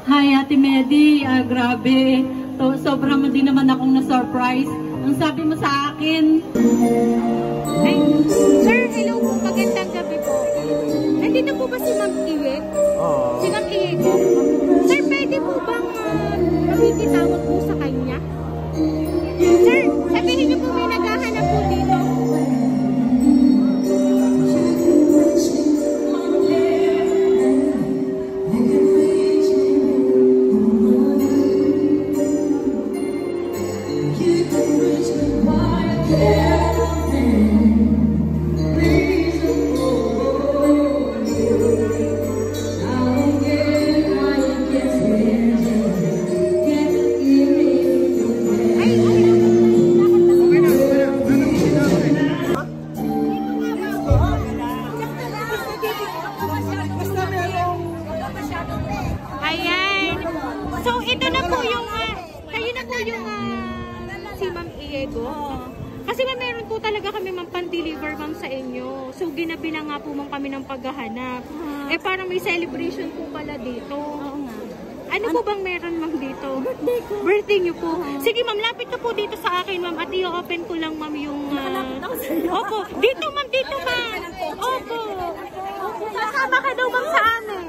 Hi, Ate Medi. Grabe. Sobrang din naman akong na-surprise. Ang sabi mo sa akin. Ay, sir, hello po. Magandang gabi po. Nandito po ba si Ma'am Iwe? Si Ma'am Iwe ko? Sir, pwede po bang makikitawag po sa kanya? Sir, sabihin niyo po may naghahanap po dito. Ayan. So, ito na po yung, kayo na po yung si Ma'am Iego. Kasi meron po talaga kami ma'am pan-deliver ma'am sa inyo. So, ginabi na nga po ma'am kami ng paghahanap. Eh, parang may celebration po pala dito. Oo nga. Ano po bang meron ma'am dito? Birthday ko. Birthday niyo po. Sige ma'am, lapit na po dito sa akin ma'am at i-open ko lang ma'am yung... Nakalapit ako sa iyo. Opo, dito ma'am, dito ma'am. Opo. Kasama ka daw ma'am sa amin.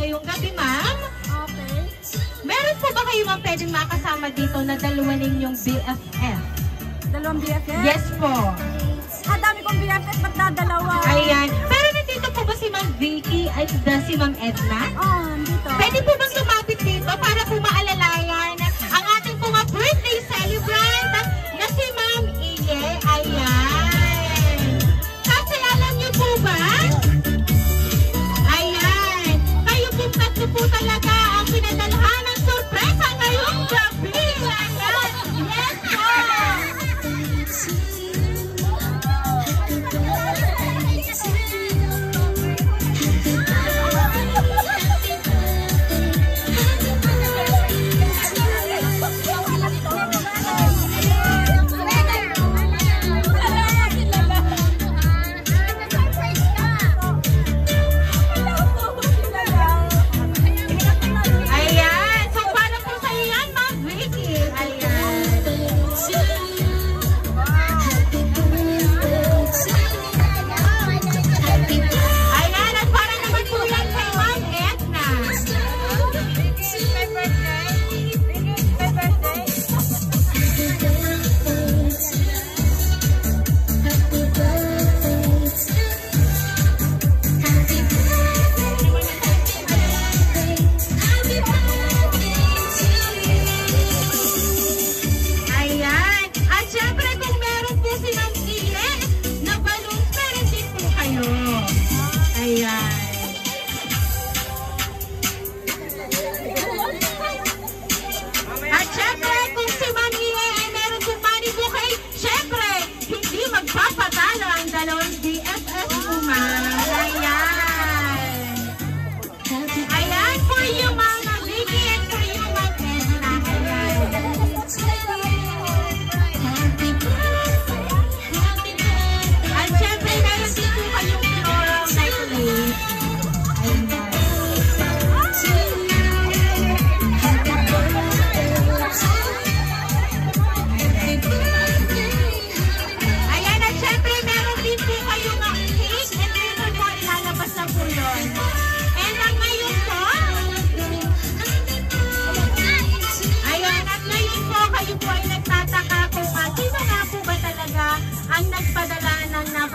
Ngayong gabi, ma'am. Okay. Meron po ba kayo ma'am pwedeng makasama dito na dalawa ninyong BFF? Dalawang BFF? Yes po. Dami kong BFF, ba't dadalawa? Ayan. Pero nandito po ba si Ma'am Vicky at si Ma'am Edna? Dito. Pwede po bang lumapit dito para po maalalayan ang ating po mga birthday celebrant na si Ma'am Iye? Ayan. Kasi alam niyo po ba? Tatlo po talaga ang pinadalhan ng sorpresa ngayong gabi. Yes po!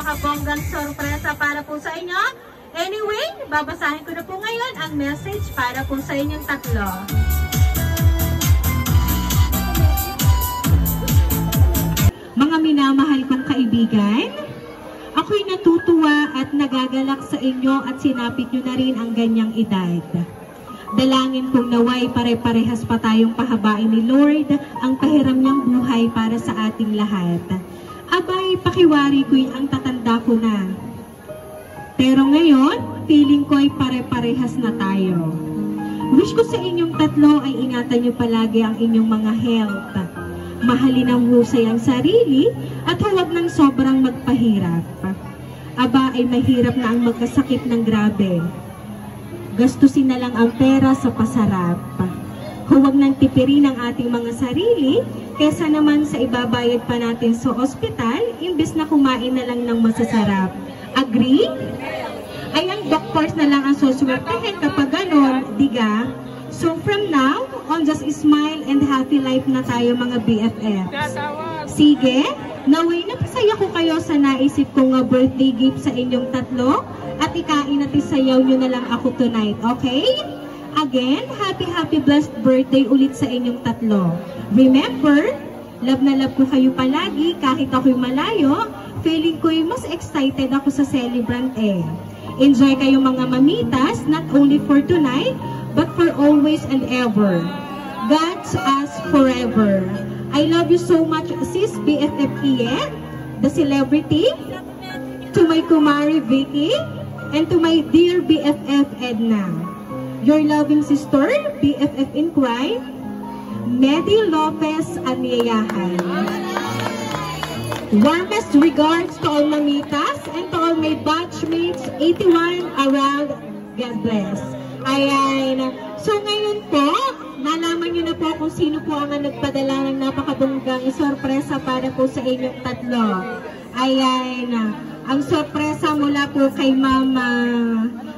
napakabonggang sorpresa para po sa inyo. Anyway, babasahin ko na po ngayon ang message para po sa inyong tatlo. Mga minamahal kong kaibigan, ako'y natutuwa at nagagalak sa inyo at sinapit nyo na rin ang ganyang edad. Dalangin kong naway pare-parehas pa tayong pahabain ni Lord ang pahiram niyang buhay para sa ating lahat. Abay, pakiwari ko'y ang tatanda ko na. Pero ngayon, feeling ko'y pare-parehas na tayo. Wish ko sa inyong tatlo ay ingatan nyo palagi ang inyong mga health. Mahalin ang husay ang sarili at huwag nang sobrang magpahirap. Aba ay mahirap na ang magkasakit ng grabe. Gastusin na lang ang pera sa pasarap. Huwag nang tipirin ang ating mga sarili kesa naman sa ibabayad pa natin sa ospital imbes na kumain na lang ng masasarap. Agree? Ay ang doctors na lang ang suswertehin kapag ganon, diga? So from now on, just smile and happy life na tayo mga BFFs. Sige, naway napasaya ko kayo sa naisip kong birthday gift sa inyong tatlo at ikain at isayaw nyo na lang ako tonight, okay? Again, happy blessed birthday ulit sa inyong tatlo. Remember, love na love ko kayo palagi kahit ako'y malayo, feeling ko'y mas excited ako sa celebrant eh. Enjoy kayo mga mamitas, not only for tonight, but for always and ever. God's us forever. I love you so much, sis BFF Ian, the celebrity, to my kumari Vicky, and to my dear BFF Edna. Your loving sister, BFF in crime, Medi Lopez Aniyahan. Warmest regards to all mamitas and to all my batchmates, 81 around. God bless. Ayan. So ngayon po, nalaman nyo na po kung sino po ang nagpadala ng napakabonggang sorpresa para po sa inyong tatlo. Ayan. Ang sorpresa mula po kay Mama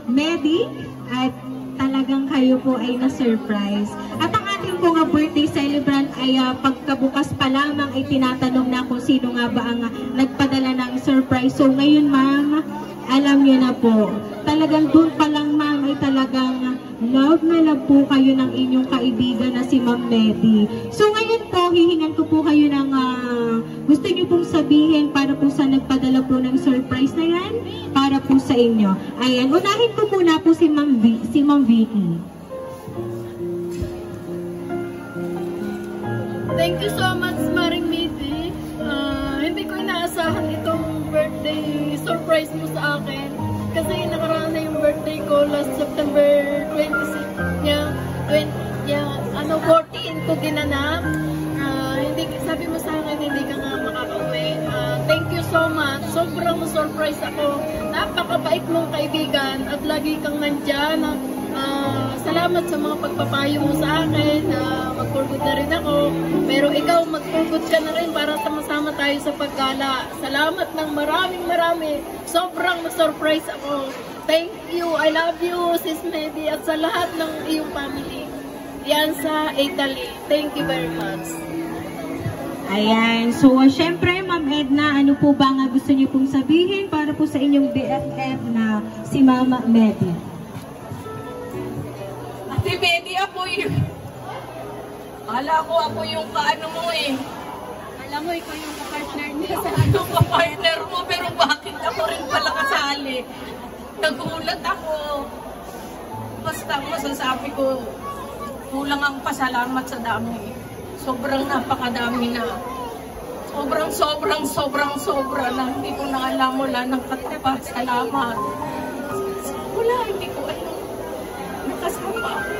Medi at talagang kayo po ay na-surprise. At ang ating po nga birthday celebrant ay pagkabukas pa lamang ay tinatanong na kung sino nga ba ang nagpadala ng surprise. So ngayon ma'am, alam niyo na po. Talagang doon pa lang ma'am ay talagang love na love po kayo ng inyong kaibigan na si Ma'am Medi. So ngayon po, hihingan ko po kayo ng gusto niyo pong sabihin para po sa nagpadala po ng surprise na yan para po sa inyo. Ayan, unahin ko muna po si Ma'am Vicky. Thank you so much, Maring Medi. Hindi ko inaasahan itong birthday surprise mo sa akin. Kasi nakaraan na yung birthday ko last September 26. 14 ko ginanap. Sabi mo sa akin, hindi ka nga makakauwi. Thank you so much. Sobrang surprise ako. Napakabait mong kaibigan at lagi kang nandyan. Salamat sa mga pagpapayo mo sa akin. Mag-forgood na rin ako. Pero ikaw, mag-forgood ka na rin para sama-sama tayo sa paggala. Salamat ng marami. Sobrang surprise ako. Thank you. I love you, Sis Medi, at sa lahat ng iyong family. Yan sa Italy. Thank you very much. Ayan. So, syempre, Ma'am Edna, ano po ba nga gusto niyo pong sabihin para po sa inyong BFF na si Mama Medi? Ate Medi, ako ako yung kaano mo eh. Alam mo, ikaw yung partner niya sa ano ka-partner mo, pero bakit ako rin pala kasali? Nagulat ako. Basta masasabi ko, kulang ang pasalamat sa dami. Sobrang napakadami na. Sobra na. Hindi ko na alam wala ng katapat. Salamat. Wala, hindi ko alam. Nakasama ako.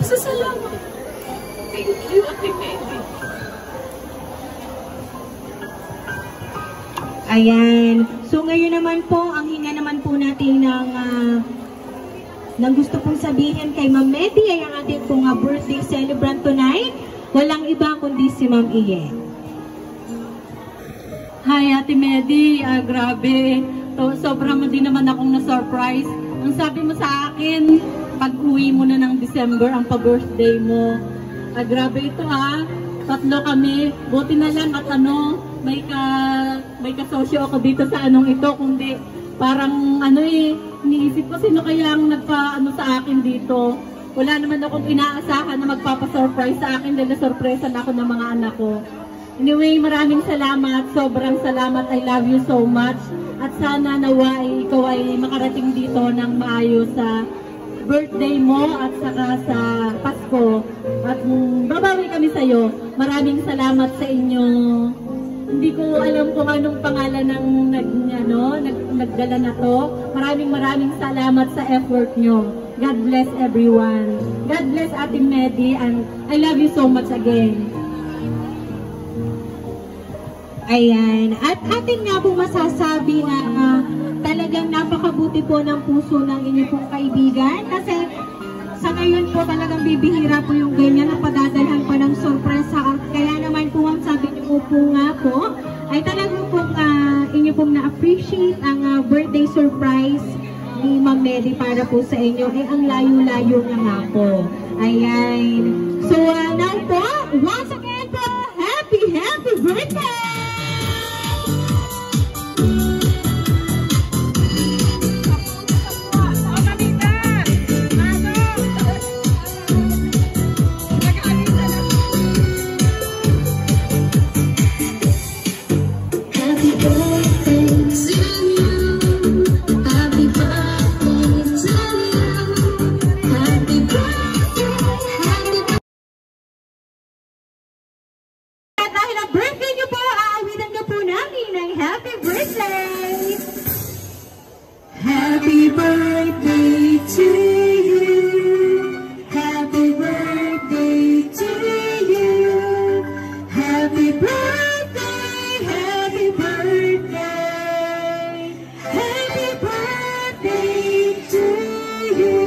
Salamat. Thank you, Ate Medi. Ayan. So ngayon naman po, ang hinga naman po natin ng gusto pong sabihin kay Ma'am Medi ay ang ating pong birthday celebrant tonight. Walang iba kundi si Ma'am Iye. Hi, Ate Medi. Grabe. Sobrang mo din naman akong na-surprise. Ang sabi mo sa akin, pag-uwi mo na ng December, ang pag-birthday mo. Grabe ito ha. Tatlo kami. Buti na lang at may kasosyo ako dito sa anong ito, kundi parang iniisip ko sino kaya ang nagpa-ano sa akin dito. Wala naman akong inaasahan na magpapasurprise sa akin dahil sorpresa na ako ng mga anak ko. Anyway, maraming salamat, sobrang salamat, I love you so much. At sana nawa ikaw ay makarating dito ng maayos sa birthday mo at saka sa Pasko. At babawi kami sa iyo. Maraming salamat sa inyo. Hindi ko alam kung anong pangalan ng nagdala na to. Maraming salamat sa effort nyo. God bless everyone. God bless Ate Medi, and I love you so much again. Ayan. At atin nga po masasabi na talagang napakabuti po ng puso ng inyong pong kaibigan. Kasi sa ngayon po talagang bibihira po yung ganyan na padadalhan pa ng sorpresa. Kaya naman po ang sabi niyo po nga po ay talagang pong inyo pong na-appreciate ang birthday surprise ni Ma'am Medi para po sa inyo. Ang layo-layo nga po. Ayan. So now po, once again po, happy birthday! Happy birthday to you. Happy birthday to you. Happy birthday, happy birthday. Happy birthday to you.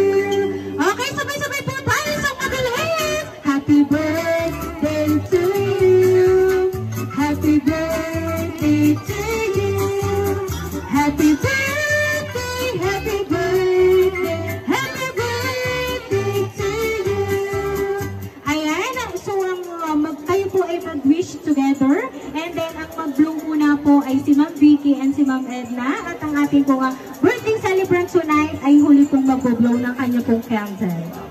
Okay, sabay-sabay po tayo sa kagaling. Happy birthday to you. Happy birthday to you. Happy birthday. Happy birthday to you. Ayan, so kayo po ay mag-wish together. And then ang mag-bloom muna po ay si Ma'am Vicky and si Ma'am Edna. At ang ating po birthday celebrant tonight ay huli pong mag-blow ng kanya pong candle.